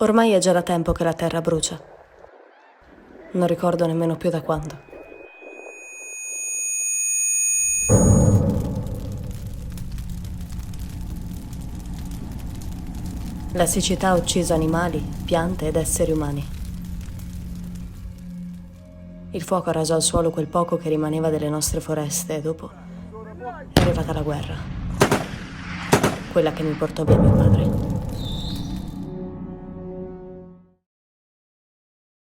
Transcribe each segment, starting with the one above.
Ormai è già da tempo che la terra brucia. Non ricordo nemmeno più da quando. La siccità ha ucciso animali, piante ed esseri umani. Il fuoco ha raso al suolo quel poco che rimaneva delle nostre foreste e dopo è arrivata la guerra. Quella che mi portò via mio padre.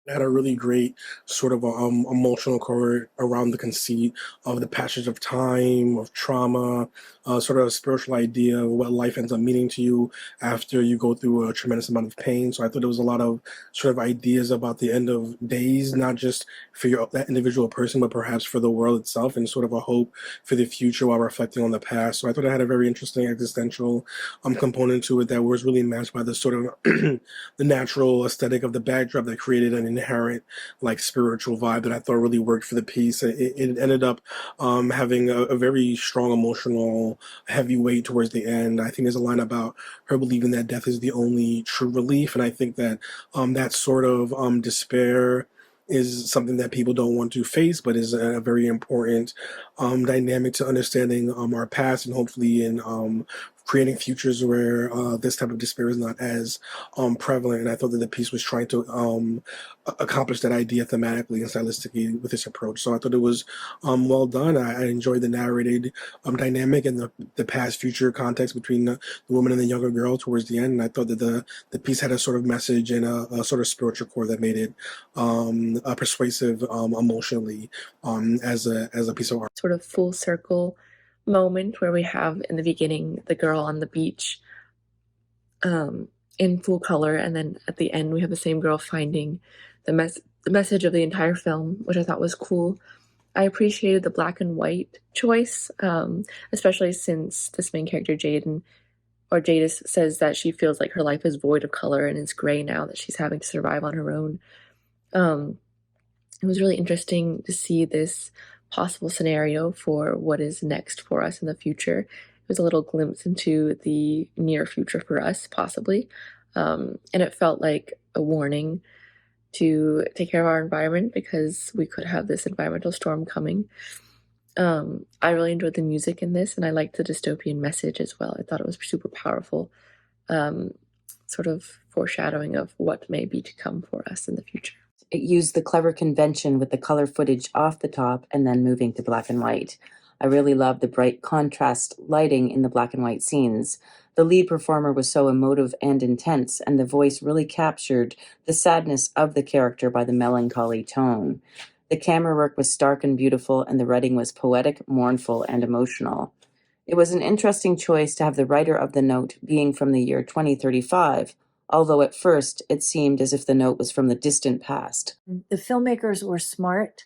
Had a really great sort of emotional core around the conceit of the passage of time, of trauma, sort of a spiritual idea of what life ends up meaning to you after you go through a tremendous amount of pain. So I thought there was a lot of sort of ideas about the end of days, not just for that individual person, but perhaps for the world itself, and sort of a hope for the future while reflecting on the past. So I thought it had a very interesting existential component to it that was really matched by the sort of the natural aesthetic of the backdrop that created an inherent like spiritual vibe that I thought really worked for the piece. It ended up having a very strong emotional heavy weight towards the end. I think there's a line about her believing that death is the only true relief, and I think that that sort of despair is something that people don't want to face, but is a very important dynamic to understanding our past and hopefully in creating futures where this type of despair is not as prevalent. And I thought that the piece was trying to accomplish that idea thematically and stylistically with this approach. So I thought it was well done. I enjoyed the narrated dynamic and the past future context between the woman and the younger girl towards the end. And I thought that the piece had a sort of message and a sort of spiritual core that made it persuasive emotionally as a piece of art. Sort of full circle moment where we have in the beginning the girl on the beach in full color, and then at the end we have the same girl finding the message of the entire film, which I thought was cool. I appreciated the black and white choice, especially since this main character Jadis says that she feels like her life is void of color and it's gray now that she's having to survive on her own. It was really interesting to see this possible scenario for what is next for us in the future. It was a little glimpse into the near future for us, possibly. And it felt like a warning to take care of our environment because we could have this environmental storm coming. I really enjoyed the music in this, and I liked the dystopian message as well. I thought it was super powerful, sort of foreshadowing of what may be to come for us in the future. It used the clever convention with the color footage off the top and then moving to black and white. I really loved the bright contrast lighting in the black and white scenes. The lead performer was so emotive and intense, and the voice really captured the sadness of the character by the melancholy tone. The camera work was stark and beautiful, and the writing was poetic, mournful, and emotional. It was an interesting choice to have the writer of the note being from the year 2035, although at first it seemed as if the note was from the distant past. The filmmakers were smart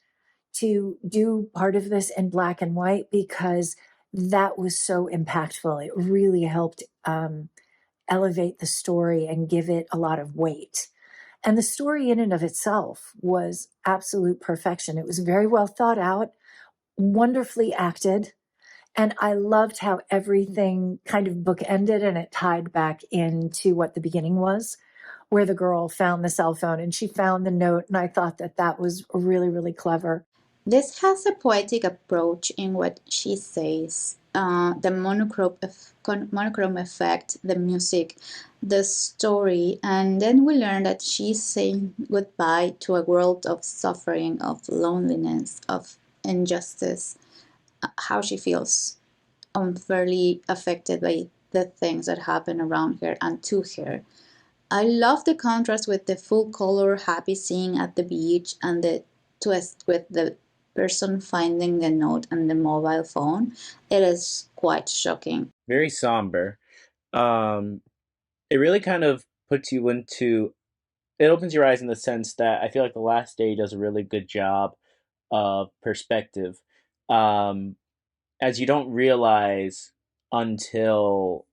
to do part of this in black and white because that was so impactful. It really helped elevate the story and give it a lot of weight. And the story in and of itself was absolute perfection. It was very well thought out, wonderfully acted. And I loved how everything kind of bookended and it tied back into what the beginning was, where the girl found the cell phone and she found the note. And I thought that that was really, really clever. This has a poetic approach in what she says. The monochrome effect, the music, the story, and then we learn that she's saying goodbye to a world of suffering, of loneliness, of injustice, how she feels unfairly affected by the things that happen around her and to her. I love the contrast with the full color happy scene at the beach and the twist with the person finding the note and the mobile phone. It is quite shocking. Very somber. It really kind of puts you into, it opens your eyes in the sense that I feel like The Last Day does a really good job of perspective. As you don't realize until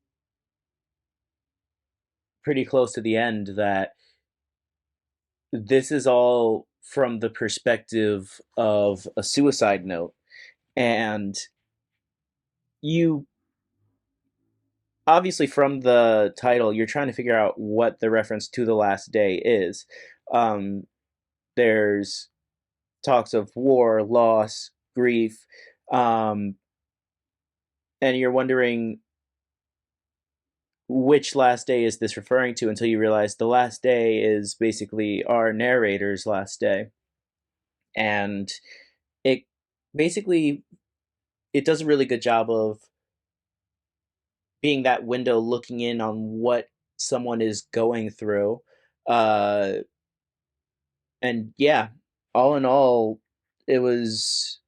pretty close to the end that this is all from the perspective of a suicide note. And you obviously from the title, you're trying to figure out what the reference to the last day is. Um, there's talks of war, loss, grief, um, and you're wondering which last day is this referring to until you realize the last day is basically our narrator's last day. And it basically it does a really good job of being that window looking in on what someone is going through. Uh, and yeah, all in all, it was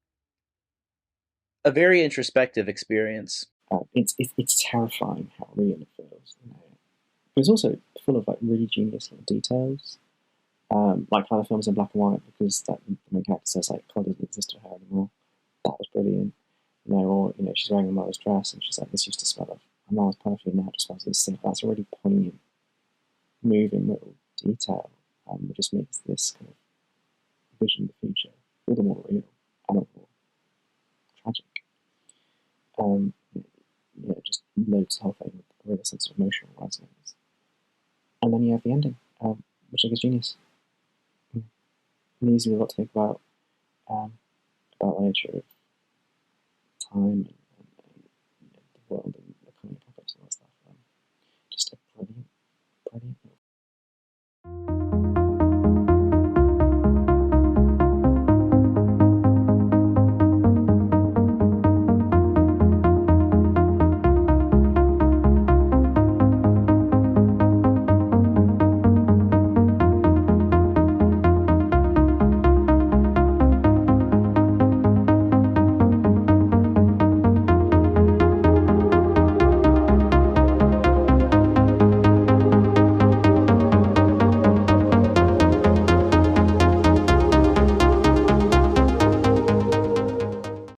a very introspective experience. It's terrifying how real it feels. You know? But it's also full of like really genius little details, like how the film's in black and white because that the main character says like God doesn't exist to her anymore. That was brilliant. You know, or you know, she's wearing a mother's dress and she's like, this used to smell of my mother's perfume, now it just smells of this thing. That's a really poignant, moving little detail. It just makes this kind of vision of the future all the more real and all the more tragic. Yeah, it just loads the whole thing with a real sense of emotional resonance. And then you have the ending, which I think is genius. It leaves you a lot to think about the nature of time and the world and